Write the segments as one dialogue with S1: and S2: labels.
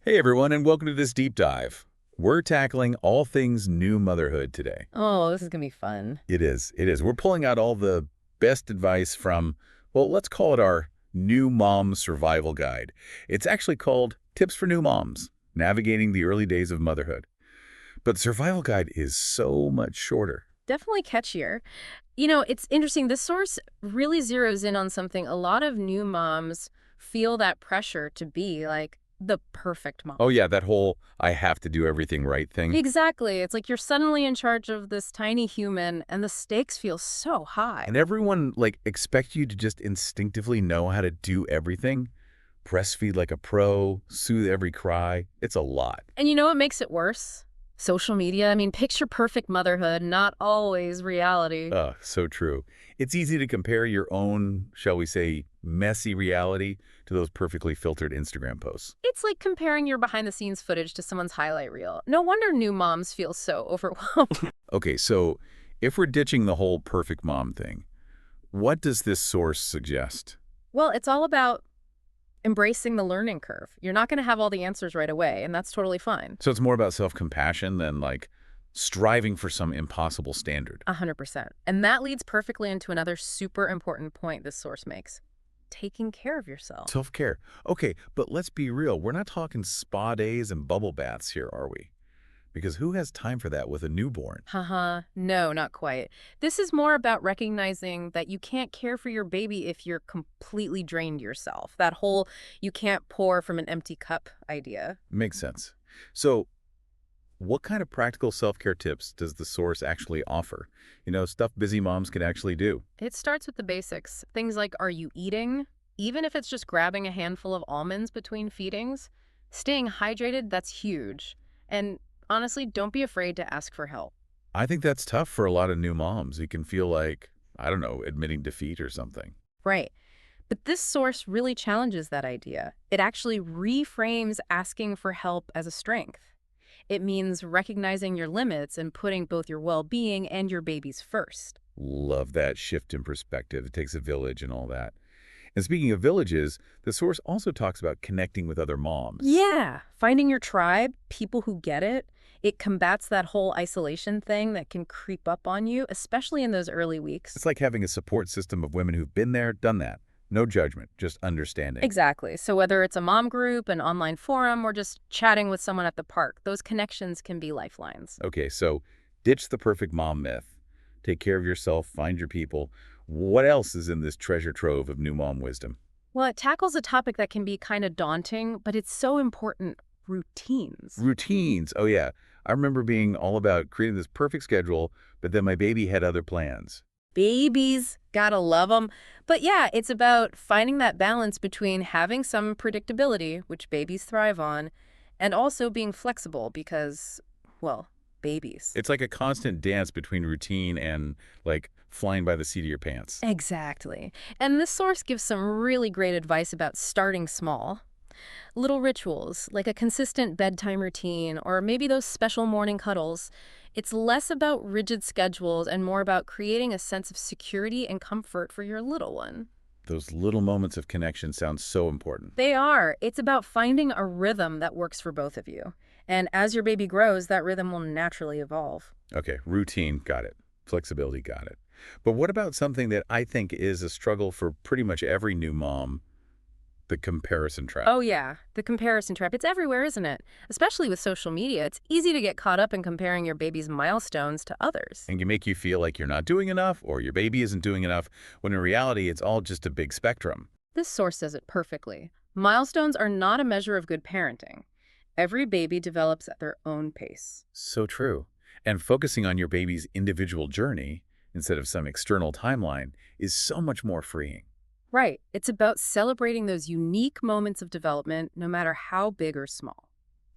S1: Hey everyone, and welcome to this deep dive. We're tackling all things new motherhood today.
S2: Oh, this is gonna be fun.
S1: It is, it is. We're pulling out all the best advice from, well, let's call it our new mom survival guide. It's actually called Tips for New Moms, Navigating the Early Days of Motherhood. But the survival guide is so much shorter.
S2: Definitely catchier. It's interesting. This source really zeroes in on something a lot of new moms feel that pressure to be like the perfect mom.
S1: Oh yeah, that whole I have to do everything right thing.
S2: Exactly. It's like you're suddenly in charge of this tiny human and the stakes feel so high.
S1: And everyone expects you to just instinctively know how to do everything. Breastfeed like a pro, soothe every cry. It's a lot.
S2: And you know what makes it worse? Social media. I mean, picture perfect motherhood, not always reality.
S1: So true. It's easy to compare your own, shall we say, messy reality to those perfectly filtered Instagram posts.
S2: It's like comparing your behind the scenes footage to someone's highlight reel. No wonder new moms feel so overwhelmed.
S1: Okay, so if we're ditching the whole perfect mom thing, what does this source suggest?
S2: Well, it's all about embracing the learning curve. You're not going to have all the answers right away, and that's totally fine.
S1: So it's more about self-compassion than striving for some impossible standard.
S2: 100%. And that leads perfectly into another super important point this source makes. Taking care of yourself.
S1: Self-care. Okay, but let's be real. We're not talking spa days and bubble baths here, are we? Because who has time for that with a newborn?
S2: Haha, no, not quite. This is more about recognizing that you can't care for your baby if you're completely drained yourself. That whole you can't pour from an empty cup idea.
S1: Makes sense. So what kind of practical self-care tips does the source actually offer? Stuff busy moms can actually do.
S2: It starts with the basics. Things like, are you eating? Even if it's just grabbing a handful of almonds between feedings. Staying hydrated, that's huge. And honestly, don't be afraid to ask for help.
S1: I think that's tough for a lot of new moms. You can feel like, I don't know, admitting defeat or something.
S2: Right. But this source really challenges that idea. It actually reframes asking for help as a strength. It means recognizing your limits and putting both your well-being and your baby's first.
S1: Love that shift in perspective. It takes a village and all that. And speaking of villages, the source also talks about connecting with other moms.
S2: Yeah, finding your tribe, people who get it. It combats that whole isolation thing that can creep up on you, especially in those early weeks.
S1: It's like having a support system of women who've been there, done that. No judgment, just understanding.
S2: Exactly. So whether it's a mom group, an online forum, or just chatting with someone at the park, those connections can be lifelines.
S1: Okay, so ditch the perfect mom myth. Take care of yourself, find your people. What else is in this treasure trove of new mom wisdom?
S2: Well, it tackles a topic that can be kind of daunting, but it's so important: routines.
S1: Routines. Oh, yeah. I remember being all about creating this perfect schedule, but then my baby had other plans.
S2: Babies, gotta love them. But yeah, it's about finding that balance between having some predictability, which babies thrive on, and also being flexible because, well, babies.
S1: It's like a constant dance between routine and, flying by the seat of your pants.
S2: Exactly. And this source gives some really great advice about starting small. Little rituals, like a consistent bedtime routine or maybe those special morning cuddles. It's less about rigid schedules and more about creating a sense of security and comfort for your little one.
S1: Those little moments of connection sound so important.
S2: They are. It's about finding a rhythm that works for both of you. And as your baby grows, that rhythm will naturally evolve.
S1: Okay, routine, got it. Flexibility, got it. But what about something that I think is a struggle for pretty much every new mom, the comparison trap?
S2: Oh yeah, the comparison trap. It's everywhere, isn't it? Especially with social media. It's easy to get caught up in comparing your baby's milestones to others.
S1: And can make you feel like you're not doing enough or your baby isn't doing enough, when in reality it's all just a big spectrum.
S2: This source says it perfectly. Milestones are not a measure of good parenting. Every baby develops at their own pace.
S1: So true. And focusing on your baby's individual journey instead of some external timeline is so much more freeing.
S2: Right. It's about celebrating those unique moments of development, no matter how big or small.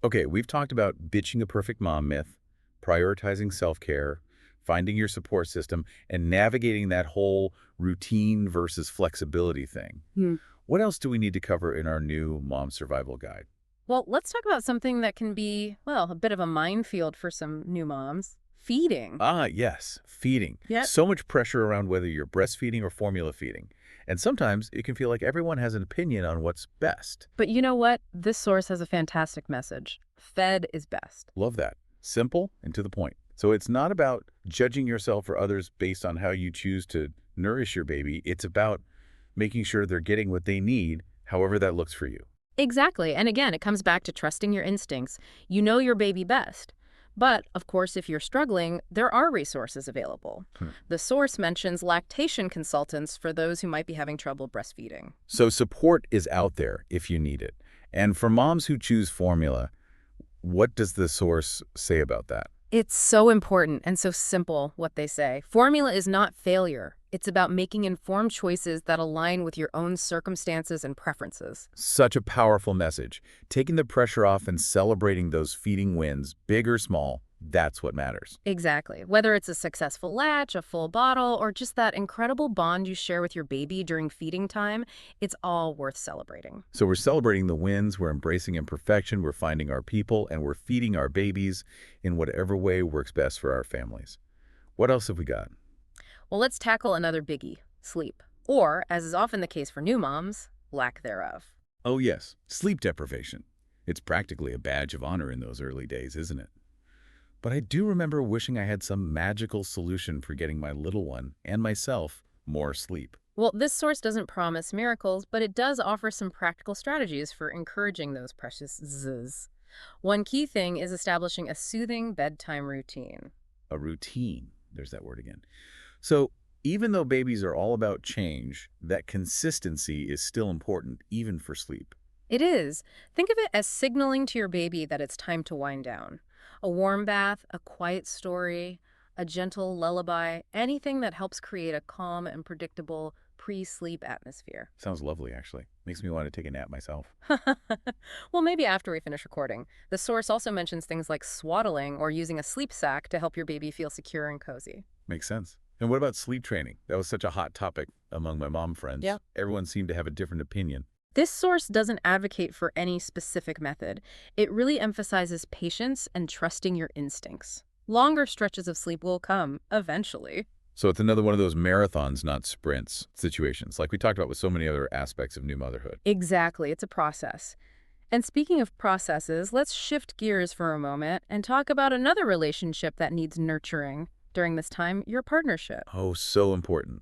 S1: Okay, we've talked about ditching a perfect mom myth, prioritizing self-care, finding your support system, and navigating that whole routine versus flexibility thing.
S2: Hmm.
S1: What else do we need to cover in our new mom survival guide?
S2: Well, let's talk about something that can be, well, a bit of a minefield for some new moms: Feeding.
S1: Ah, yes, feeding.
S2: Yep.
S1: So much pressure around whether you're breastfeeding or formula feeding. And sometimes it can feel like everyone has an opinion on what's best.
S2: But you know what? This source has a fantastic message. Fed is best.
S1: Love that. Simple and to the point. So it's not about judging yourself or others based on how you choose to nourish your baby. It's about making sure they're getting what they need, however that looks for you.
S2: Exactly. And again, it comes back to trusting your instincts. You know your baby best. But, of course, if you're struggling, there are resources available. The source mentions lactation consultants for those who might be having trouble breastfeeding.
S1: So support is out there if you need it. And for moms who choose formula, what does the source say about that?
S2: It's so important and so simple what they say. Formula is not failure. It's about making informed choices that align with your own circumstances and preferences.
S1: Such a powerful message. Taking the pressure off and celebrating those feeding wins, big or small, that's what matters.
S2: Exactly. Whether it's a successful latch, a full bottle, or just that incredible bond you share with your baby during feeding time, it's all worth celebrating.
S1: So we're celebrating the wins, we're embracing imperfection, we're finding our people, and we're feeding our babies in whatever way works best for our families. What else have we got?
S2: Well, let's tackle another biggie, sleep. Or, as is often the case for new moms, lack thereof.
S1: Oh yes, sleep deprivation. It's practically a badge of honor in those early days, isn't it? But I do remember wishing I had some magical solution for getting my little one and myself more sleep.
S2: Well, this source doesn't promise miracles, but it does offer some practical strategies for encouraging those precious zzz. One key thing is establishing a soothing bedtime routine.
S1: A routine. There's that word again. So even though babies are all about change, that consistency is still important, even for sleep.
S2: It is. Think of it as signaling to your baby that it's time to wind down. A warm bath, a quiet story, a gentle lullaby, anything that helps create a calm and predictable pre-sleep atmosphere.
S1: Sounds lovely, actually. Makes me want to take a nap myself.
S2: Well, maybe after we finish recording. The source also mentions things like swaddling or using a sleep sack to help your baby feel secure and cozy.
S1: Makes sense. And what about sleep training? That was such a hot topic among my mom friends.
S2: Yeah.
S1: Everyone seemed to have a different opinion.
S2: This source doesn't advocate for any specific method. It really emphasizes patience and trusting your instincts. Longer stretches of sleep will come, eventually.
S1: So it's another one of those marathons, not sprints situations, like we talked about with so many other aspects of new motherhood.
S2: Exactly, it's a process. And speaking of processes, let's shift gears for a moment and talk about another relationship that needs nurturing during this time, your partnership.
S1: Oh, so important.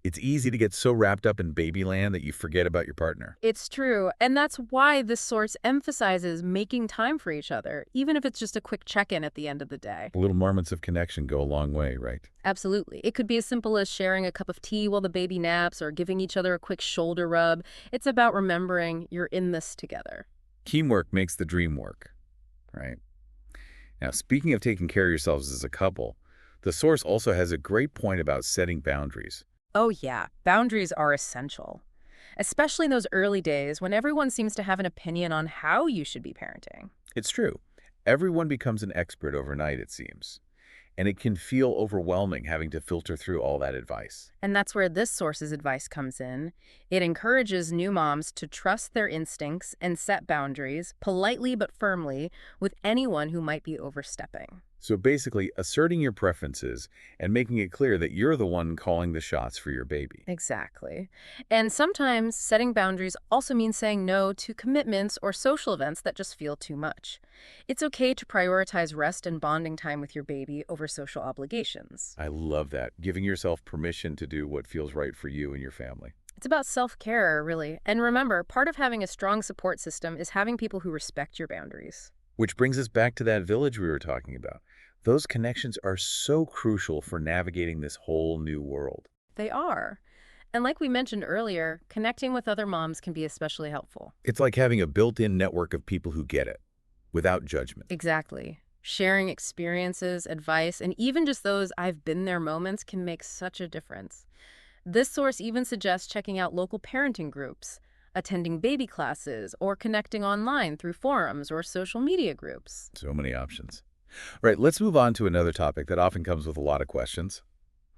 S1: It's easy to get so wrapped up in babyland that you forget about your partner.
S2: It's true, and that's why this source emphasizes making time for each other, even if it's just a quick check-in at the end of the day.
S1: Little moments of connection go a long way, right?
S2: Absolutely. It could be as simple as sharing a cup of tea while the baby naps or giving each other a quick shoulder rub. It's about remembering you're in this together.
S1: Teamwork makes the dream work, right? Now, speaking of taking care of yourselves as a couple, the source also has a great point about setting boundaries.
S2: Oh yeah, boundaries are essential, especially in those early days when everyone seems to have an opinion on how you should be parenting.
S1: It's true. Everyone becomes an expert overnight, it seems. And it can feel overwhelming having to filter through all that advice.
S2: And that's where this source's advice comes in. It encourages new moms to trust their instincts and set boundaries, politely but firmly, with anyone who might be overstepping.
S1: So basically, asserting your preferences and making it clear that you're the one calling the shots for your baby.
S2: Exactly. And sometimes setting boundaries also means saying no to commitments or social events that just feel too much. It's okay to prioritize rest and bonding time with your baby over social obligations.
S1: I love that. Giving yourself permission to do what feels right for you and your family.
S2: It's about self-care, really. And remember, part of having a strong support system is having people who respect your boundaries.
S1: Which brings us back to that village we were talking about. Those connections are so crucial for navigating this whole new world.
S2: They are. And like we mentioned earlier, connecting with other moms can be especially helpful.
S1: It's like having a built-in network of people who get it, without judgment.
S2: Exactly. Sharing experiences, advice, and even just those I've been there moments can make such a difference. This source even suggests checking out local parenting groups, attending baby classes, or connecting online through forums or social media groups.
S1: So many options. Right, let's move on to another topic that often comes with a lot of questions.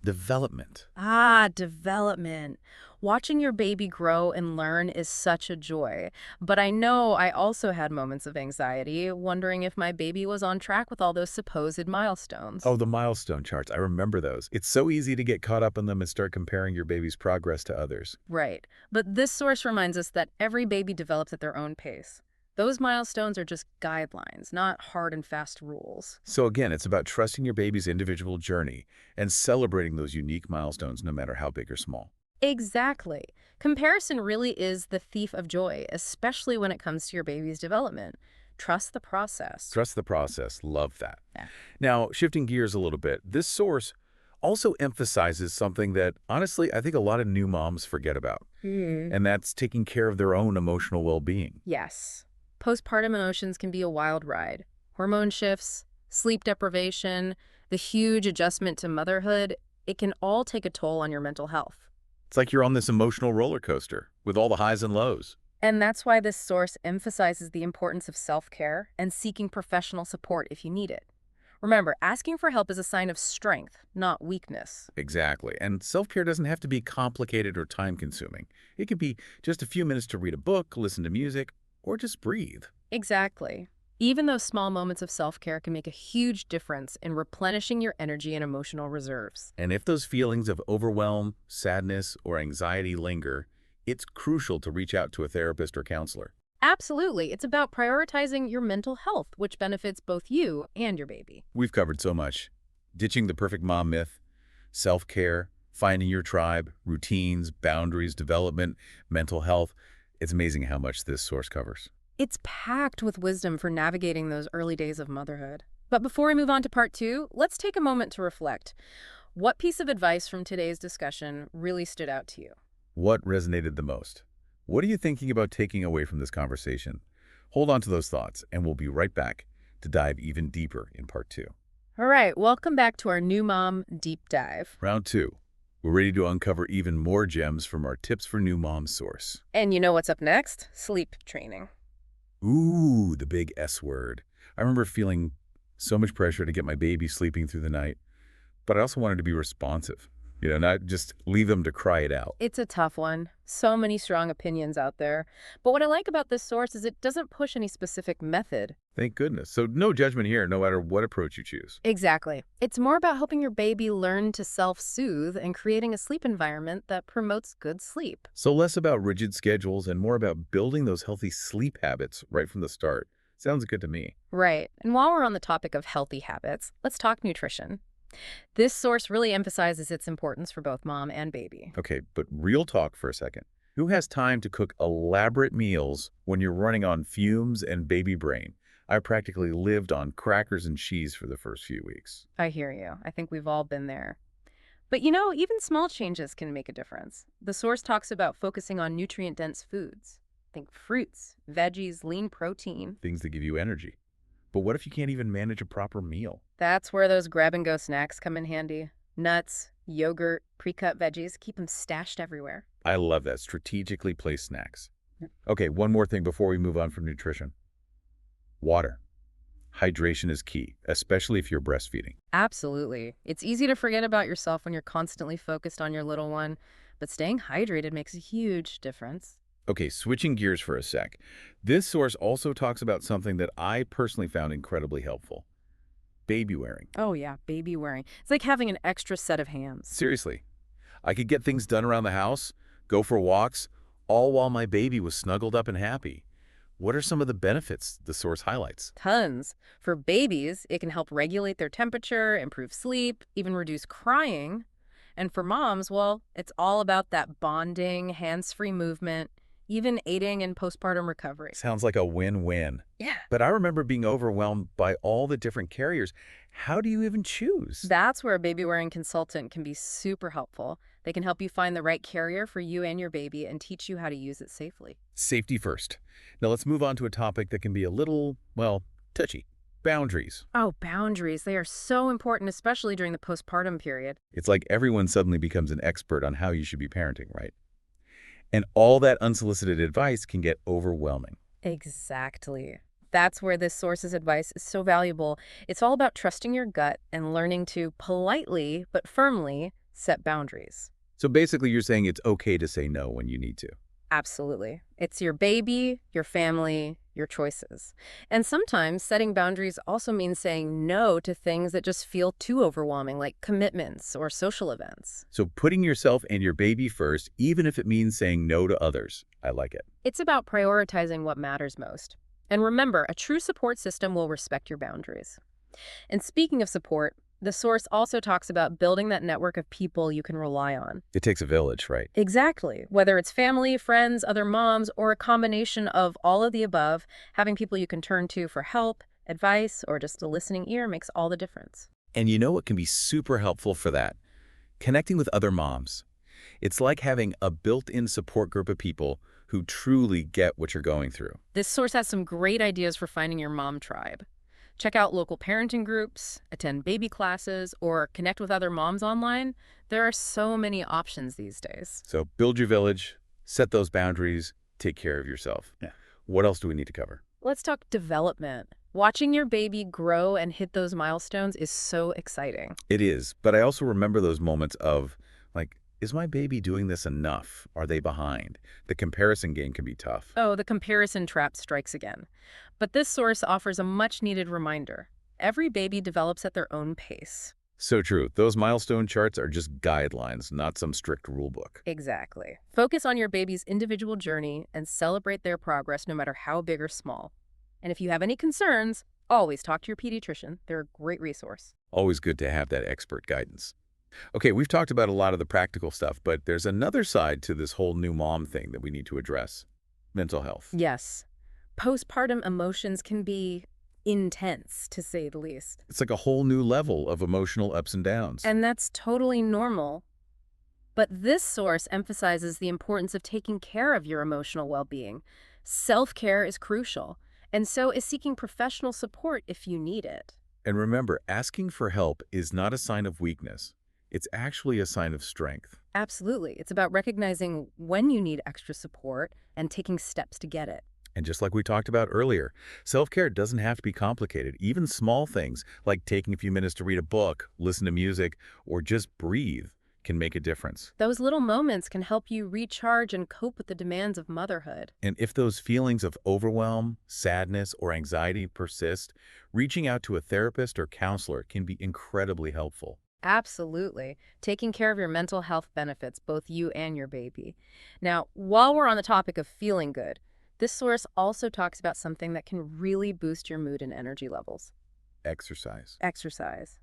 S1: Development.
S2: Ah, development. Watching your baby grow and learn is such a joy. But I know I also had moments of anxiety, wondering if my baby was on track with all those supposed milestones.
S1: Oh, the milestone charts. I remember those. It's so easy to get caught up in them and start comparing your baby's progress to others.
S2: Right. But this source reminds us that every baby develops at their own pace. Those milestones are just guidelines, not hard and fast rules.
S1: So again, it's about trusting your baby's individual journey and celebrating those unique milestones no matter how big or small.
S2: Exactly. Comparison really is the thief of joy, especially when it comes to your baby's development. Trust the process.
S1: Trust the process. Love that.
S2: Yeah.
S1: Now, shifting gears a little bit, this source also emphasizes something that, honestly, I think a lot of new moms forget about, and that's taking care of their own emotional well-being.
S2: Yes. Postpartum emotions can be a wild ride. Hormone shifts, sleep deprivation, the huge adjustment to motherhood, it can all take a toll on your mental health.
S1: It's like you're on this emotional roller coaster with all the highs and lows.
S2: And that's why this source emphasizes the importance of self-care and seeking professional support if you need it. Remember, asking for help is a sign of strength, not weakness.
S1: Exactly. And self-care doesn't have to be complicated or time-consuming. It could be just a few minutes to read a book, listen to music, or just breathe.
S2: Exactly. Even those small moments of self-care can make a huge difference in replenishing your energy and emotional reserves.
S1: And if those feelings of overwhelm, sadness, or anxiety linger, it's crucial to reach out to a therapist or counselor.
S2: Absolutely. It's about prioritizing your mental health, which benefits both you and your baby.
S1: We've covered so much. Ditching the perfect mom myth, self-care, finding your tribe, routines, boundaries, development, mental health. It's amazing how much this source covers.
S2: It's packed with wisdom for navigating those early days of motherhood. But before we move on to part 2, let's take a moment to reflect. What piece of advice from today's discussion really stood out to you?
S1: What resonated the most? What are you thinking about taking away from this conversation? Hold on to those thoughts, and we'll be right back to dive even deeper in part 2.
S2: All right, welcome back to our New Mom Deep Dive.
S1: Round 2. We're ready to uncover even more gems from our Tips for New Moms source.
S2: And you know what's up next? Sleep training.
S1: Ooh, the big S word. I remember feeling so much pressure to get my baby sleeping through the night, but I also wanted to be responsive, not just leave them to cry it out.
S2: It's a tough one. So many strong opinions out there. But what I like about this source is it doesn't push any specific method.
S1: Thank goodness. So no judgment here, no matter what approach you choose.
S2: Exactly. It's more about helping your baby learn to self-soothe and creating a sleep environment that promotes good sleep.
S1: So less about rigid schedules and more about building those healthy sleep habits right from the start. Sounds good to me.
S2: Right. And while we're on the topic of healthy habits, let's talk nutrition. This source really emphasizes its importance for both mom and baby.
S1: Okay, but real talk for a second. Who has time to cook elaborate meals when you're running on fumes and baby brain? I practically lived on crackers and cheese for the first few weeks.
S2: I hear you. I think we've all been there. But even small changes can make a difference. The source talks about focusing on nutrient-dense foods. Think fruits, veggies, lean protein.
S1: Things that give you energy. But what if you can't even manage a proper meal?
S2: That's where those grab-and-go snacks come in handy. Nuts, yogurt, pre-cut veggies, keep them stashed everywhere.
S1: I love that. Strategically placed snacks. Okay, one more thing before we move on from nutrition. Water. Hydration is key, especially if you're breastfeeding.
S2: Absolutely. It's easy to forget about yourself when you're constantly focused on your little one, but staying hydrated makes a huge difference.
S1: Okay, switching gears for a sec. This source also talks about something that I personally found incredibly helpful. Baby wearing.
S2: Oh yeah, baby wearing. It's like having an extra set of hands.
S1: Seriously. I could get things done around the house, go for walks, all while my baby was snuggled up and happy. What are some of the benefits the source highlights?
S2: Tons. For babies, it can help regulate their temperature, improve sleep, even reduce crying. And for moms, well, it's all about that bonding, hands-free movement, even aiding in postpartum recovery.
S1: Sounds like a win-win.
S2: Yeah.
S1: But I remember being overwhelmed by all the different carriers. How do you even choose?
S2: That's where a baby-wearing consultant can be super helpful. They can help you find the right carrier for you and your baby and teach you how to use it safely.
S1: Safety first. Now let's move on to a topic that can be a little, touchy. Boundaries.
S2: Oh, boundaries. They are so important, especially during the postpartum period.
S1: It's like everyone suddenly becomes an expert on how you should be parenting, right? And all that unsolicited advice can get overwhelming.
S2: Exactly. That's where this source's advice is so valuable. It's all about trusting your gut and learning to politely but firmly set boundaries.
S1: So basically, you're saying it's okay to say no when you need to.
S2: Absolutely. It's your baby, your family, your choices. And sometimes setting boundaries also means saying no to things that just feel too overwhelming, like commitments or social events.
S1: So putting yourself and your baby first, even if it means saying no to others. I like it.
S2: It's about prioritizing what matters most. And remember, a true support system will respect your boundaries. And speaking of support, the source also talks about building that network of people you can rely on.
S1: It takes a village, right?
S2: Exactly. Whether it's family, friends, other moms, or a combination of all of the above, having people you can turn to for help, advice, or just a listening ear makes all the difference.
S1: And you know what can be super helpful for that? Connecting with other moms. It's like having a built-in support group of people who truly get what you're going through.
S2: This source has some great ideas for finding your mom tribe. Check out local parenting groups, attend baby classes, or connect with other moms online. There are so many options these days.
S1: So build your village, set those boundaries, take care of yourself. Yeah. What else do we need to cover?
S2: Let's talk development. Watching your baby grow and hit those milestones is so exciting.
S1: It is, but I also remember those moments of, like, is my baby doing this enough? Are they behind? The comparison game can be tough.
S2: Oh, the comparison trap strikes again. But this source offers a much-needed reminder. Every baby develops at their own pace.
S1: So true. Those milestone charts are just guidelines, not some strict rule book.
S2: Exactly. Focus on your baby's individual journey and celebrate their progress no matter how big or small. And if you have any concerns, always talk to your pediatrician. They're a great resource.
S1: Always good to have that expert guidance. Okay, we've talked about a lot of the practical stuff, but there's another side to this whole new mom thing that we need to address. Mental health.
S2: Yes. Postpartum emotions can be intense, to say the least.
S1: It's like a whole new level of emotional ups and downs.
S2: And that's totally normal. But this source emphasizes the importance of taking care of your emotional well-being. Self-care is crucial, and so is seeking professional support if you need it.
S1: And remember, asking for help is not a sign of weakness. It's actually a sign of strength.
S2: Absolutely. It's about recognizing when you need extra support and taking steps to get it.
S1: And just like we talked about earlier, self-care doesn't have to be complicated. Even small things like taking a few minutes to read a book, listen to music, or just breathe can make a difference.
S2: Those little moments can help you recharge and cope with the demands of motherhood.
S1: And if those feelings of overwhelm, sadness, or anxiety persist, reaching out to a therapist or counselor can be incredibly helpful.
S2: Absolutely. Taking care of your mental health benefits both you and your baby. Now, while we're on the topic of feeling good, this source also talks about something that can really boost your mood and energy levels.
S1: Exercise.
S2: Exercise.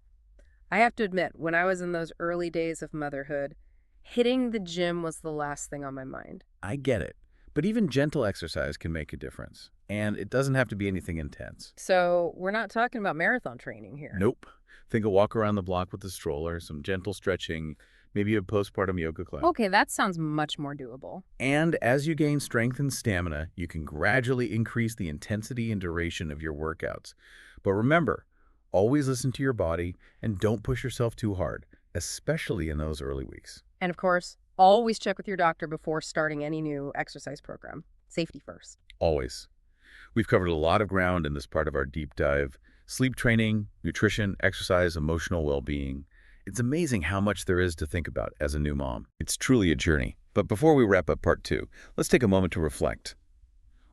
S2: I have to admit, when I was in those early days of motherhood, hitting the gym was the last thing on my mind.
S1: I get it. But even gentle exercise can make a difference. And it doesn't have to be anything intense.
S2: So we're not talking about marathon training here.
S1: Nope. Think a walk around the block with the stroller, some gentle stretching, maybe a postpartum yoga class.
S2: Okay, that sounds much more doable.
S1: And as you gain strength and stamina, you can gradually increase the intensity and duration of your workouts. But remember, always listen to your body and don't push yourself too hard, especially in those early weeks.
S2: And of course, always check with your doctor before starting any new exercise program. Safety first.
S1: Always. We've covered a lot of ground in this part of our deep dive. Sleep training, nutrition, exercise, emotional well-being. It's amazing how much there is to think about as a new mom. It's truly a journey. But before we wrap up part 2, let's take a moment to reflect.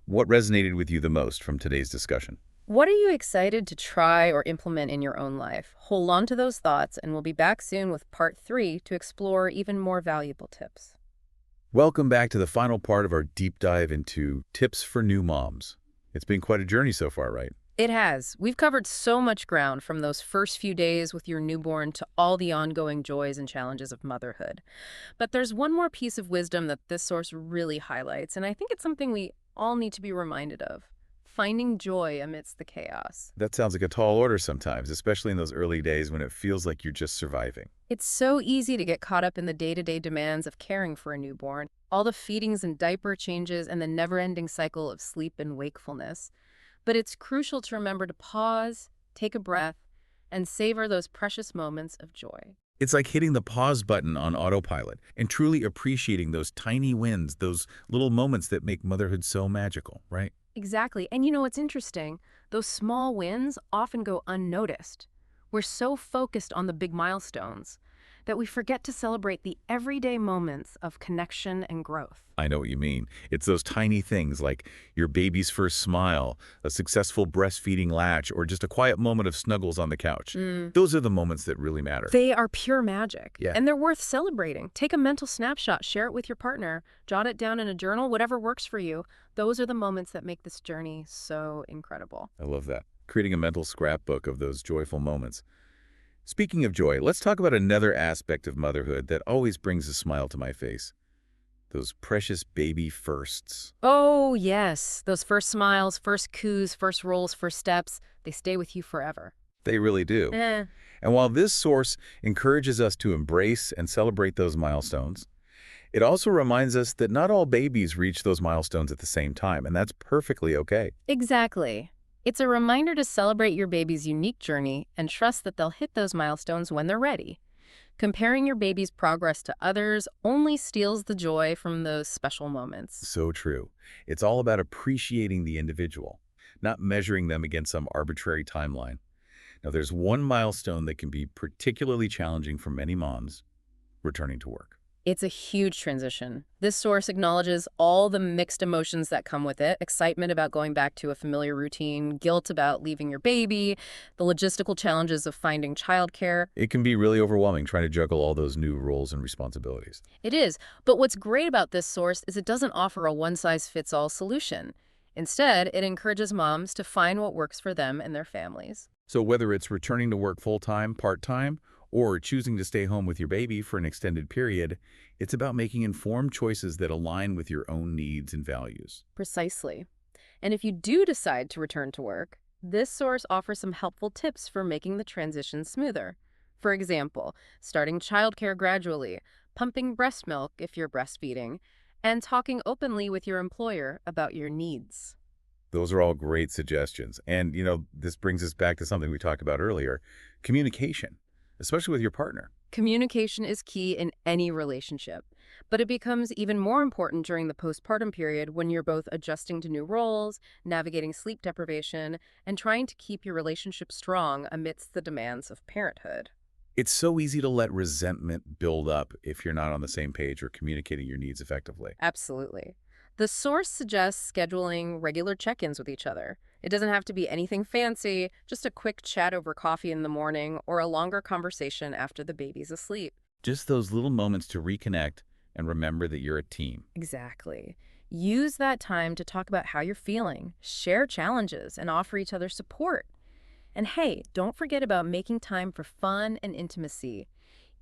S1: What resonated with you the most from today's discussion?
S2: What are you excited to try or implement in your own life? Hold on to those thoughts, and we'll be back soon with part 3 to explore even more valuable tips.
S1: Welcome back to the final part of our deep dive into tips for new moms. It's been quite a journey so far, right?
S2: It has. We've covered so much ground from those first few days with your newborn to all the ongoing joys and challenges of motherhood. But there's one more piece of wisdom that this source really highlights, and I think it's something we all need to be reminded of. Finding joy amidst the chaos.
S1: That sounds like a tall order sometimes, especially in those early days when it feels like you're just surviving.
S2: It's so easy to get caught up in the day-to-day demands of caring for a newborn, all the feedings and diaper changes and the never-ending cycle of sleep and wakefulness. But it's crucial to remember to pause, take a breath, and savor those precious moments of joy.
S1: It's like hitting the pause button on autopilot and truly appreciating those tiny wins, those little moments that make motherhood so magical, right?
S2: Exactly. And you know what's interesting? Those small wins often go unnoticed. We're so focused on the big milestones that we forget to celebrate the everyday moments of connection and growth.
S1: I know what you mean. It's those tiny things like your baby's first smile, a successful breastfeeding latch, or just a quiet moment of snuggles on the couch. Those are the moments that really matter.
S2: They are pure magic,
S1: Yeah.
S2: and they're worth celebrating. Take a mental snapshot, share it with your partner, jot it down in a journal, whatever works for you. Those are the moments that make this journey so incredible.
S1: I love that. Creating a mental scrapbook of those joyful moments. Speaking of joy, let's talk about another aspect of motherhood that always brings a smile to my face. Those precious baby firsts.
S2: Oh, yes. Those first smiles, first coos, first rolls, first steps, they stay with you forever.
S1: They really do.
S2: Eh.
S1: And while this source encourages us to embrace and celebrate those milestones, it also reminds us that not all babies reach those milestones at the same time, and that's perfectly okay.
S2: Exactly. It's a reminder to celebrate your baby's unique journey and trust that they'll hit those milestones when they're ready. Comparing your baby's progress to others only steals the joy from those special moments.
S1: So true. It's all about appreciating the individual, not measuring them against some arbitrary timeline. Now, there's one milestone that can be particularly challenging for many moms: returning to work.
S2: It's a huge transition. This source acknowledges all the mixed emotions that come with it: excitement about going back to a familiar routine, guilt about leaving your baby, the logistical challenges of finding childcare.
S1: It can be really overwhelming trying to juggle all those new roles and responsibilities.
S2: It is, but what's great about this source is it doesn't offer a one-size-fits-all solution. Instead, it encourages moms to find what works for them and their families.
S1: So whether it's returning to work full-time, part-time, or choosing to stay home with your baby for an extended period, it's about making informed choices that align with your own needs and values.
S2: Precisely. And if you do decide to return to work, this source offers some helpful tips for making the transition smoother. For example, starting childcare gradually, pumping breast milk if you're breastfeeding, and talking openly with your employer about your needs.
S1: Those are all great suggestions. And, this brings us back to something we talked about earlier: communication, especially with your partner.
S2: Communication is key in any relationship, but it becomes even more important during the postpartum period when you're both adjusting to new roles, navigating sleep deprivation, and trying to keep your relationship strong amidst the demands of parenthood.
S1: It's so easy to let resentment build up if you're not on the same page or communicating your needs effectively.
S2: Absolutely. The source suggests scheduling regular check-ins with each other. It doesn't have to be anything fancy, just a quick chat over coffee in the morning or a longer conversation after the baby's asleep.
S1: Just those little moments to reconnect and remember that you're a team.
S2: Exactly. Use that time to talk about how you're feeling, share challenges, and offer each other support. And hey, don't forget about making time for fun and intimacy,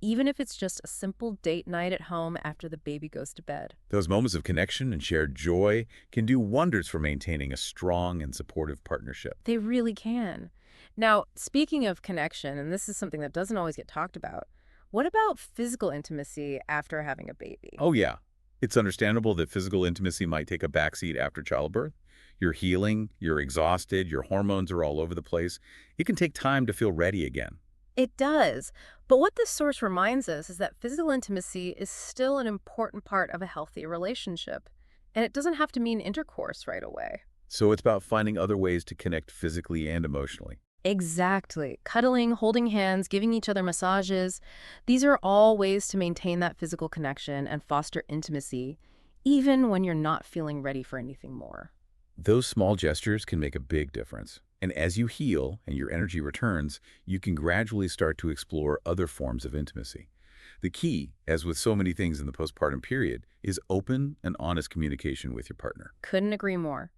S2: even if it's just a simple date night at home after the baby goes to bed.
S1: Those moments of connection and shared joy can do wonders for maintaining a strong and supportive partnership.
S2: They really can. Now, speaking of connection, and this is something that doesn't always get talked about, what about physical intimacy after having a baby?
S1: Oh yeah, it's understandable that physical intimacy might take a backseat after childbirth. You're healing, you're exhausted, your hormones are all over the place. It can take time to feel ready again.
S2: It does. But what this source reminds us is that physical intimacy is still an important part of a healthy relationship. And it doesn't have to mean intercourse right away.
S1: So it's about finding other ways to connect physically and emotionally.
S2: Exactly. Cuddling, holding hands, giving each other massages. These are all ways to maintain that physical connection and foster intimacy, even when you're not feeling ready for anything more.
S1: Those small gestures can make a big difference. And as you heal and your energy returns, you can gradually start to explore other forms of intimacy. The key, as with so many things in the postpartum period, is open and honest communication with your partner.
S2: Couldn't agree more.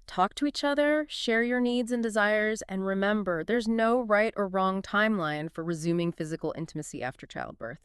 S2: Talk to each other, share your needs and desires, and remember, there's no right or wrong timeline for resuming physical intimacy after childbirth.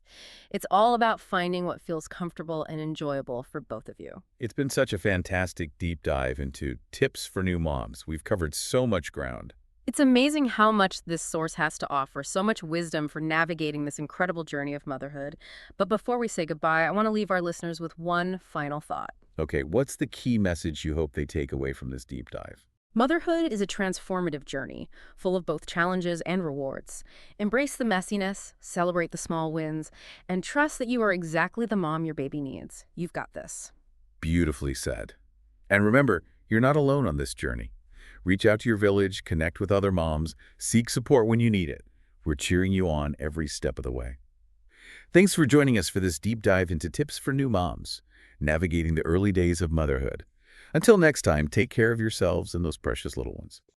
S2: It's all about finding what feels comfortable and enjoyable for both of you.
S1: It's been such a fantastic deep dive into tips for new moms. We've covered so much ground.
S2: It's amazing how much this source has to offer, so much wisdom for navigating this incredible journey of motherhood. But before we say goodbye, I want to leave our listeners with one final thought.
S1: Okay, what's the key message you hope they take away from this deep dive?
S2: Motherhood is a transformative journey, full of both challenges and rewards. Embrace the messiness, celebrate the small wins, and trust that you are exactly the mom your baby needs. You've got this.
S1: Beautifully said. And remember, you're not alone on this journey. Reach out to your village, connect with other moms, seek support when you need it. We're cheering you on every step of the way. Thanks for joining us for this deep dive into tips for new moms, navigating the early days of motherhood. Until next time, take care of yourselves and those precious little ones.